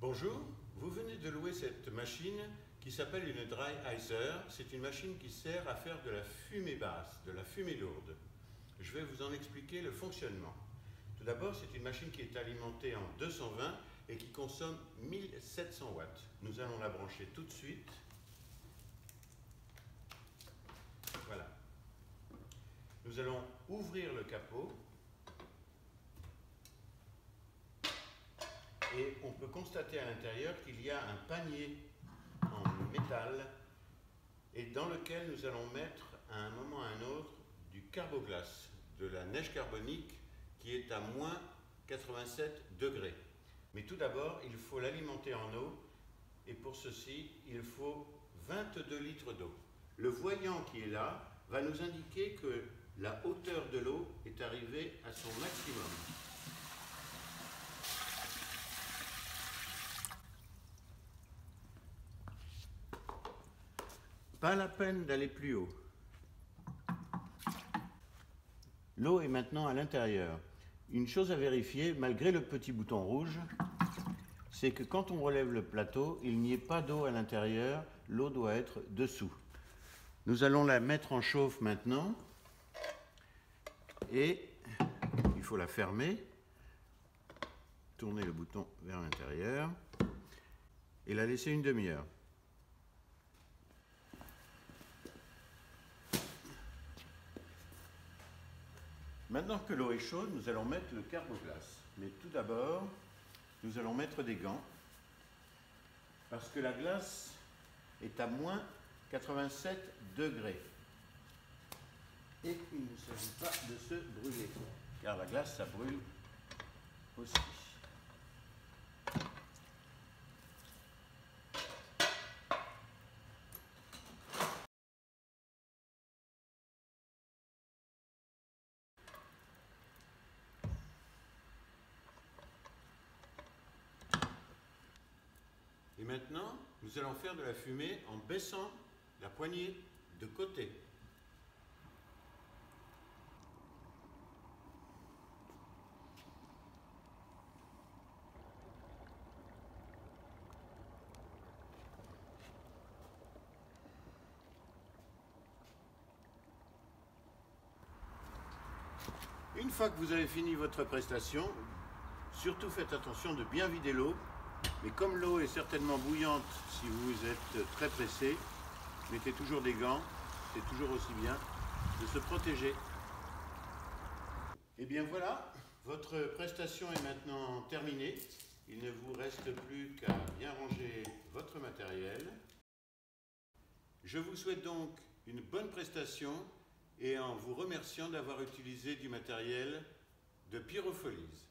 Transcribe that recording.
Bonjour, vous venez de louer cette machine qui s'appelle une Dry Icer. C'est une machine qui sert à faire de la fumée basse, de la fumée lourde. Je vais vous en expliquer le fonctionnement. Tout d'abord, c'est une machine qui est alimentée en 220 et qui consomme 1700 watts. Nous allons la brancher tout de suite. Voilà. Nous allons ouvrir le capot. Et on peut constater à l'intérieur qu'il y a un panier en métal et dans lequel nous allons mettre à un moment ou à un autre du carboglace, de la neige carbonique qui est à moins 87 degrés. Mais tout d'abord, il faut l'alimenter en eau et pour ceci, il faut 22 litres d'eau. Le voyant qui est là va nous indiquer que la hauteur de l'eau est arrivée à son maximum. Pas la peine d'aller plus haut. L'eau est maintenant à l'intérieur. Une chose à vérifier, malgré le petit bouton rouge, c'est que quand on relève le plateau, il n'y ait pas d'eau à l'intérieur, l'eau doit être dessous. Nous allons la mettre en chauffe maintenant et il faut la fermer, tourner le bouton vers l'intérieur et la laisser une demi-heure. Maintenant que l'eau est chaude, nous allons mettre le carboglace. Mais tout d'abord, nous allons mettre des gants parce que la glace est à moins 87 degrés. Et il ne s'agit pas de se brûler, car la glace, ça brûle aussi. Et maintenant, nous allons faire de la fumée en baissant la poignée de côté. Une fois que vous avez fini votre prestation, surtout faites attention de bien vider l'eau. Mais comme l'eau est certainement bouillante si vous êtes très pressé, mettez toujours des gants, c'est toujours aussi bien de se protéger. Et bien voilà, votre prestation est maintenant terminée. Il ne vous reste plus qu'à bien ranger votre matériel. Je vous souhaite donc une bonne prestation et en vous remerciant d'avoir utilisé du matériel de Pyropholies.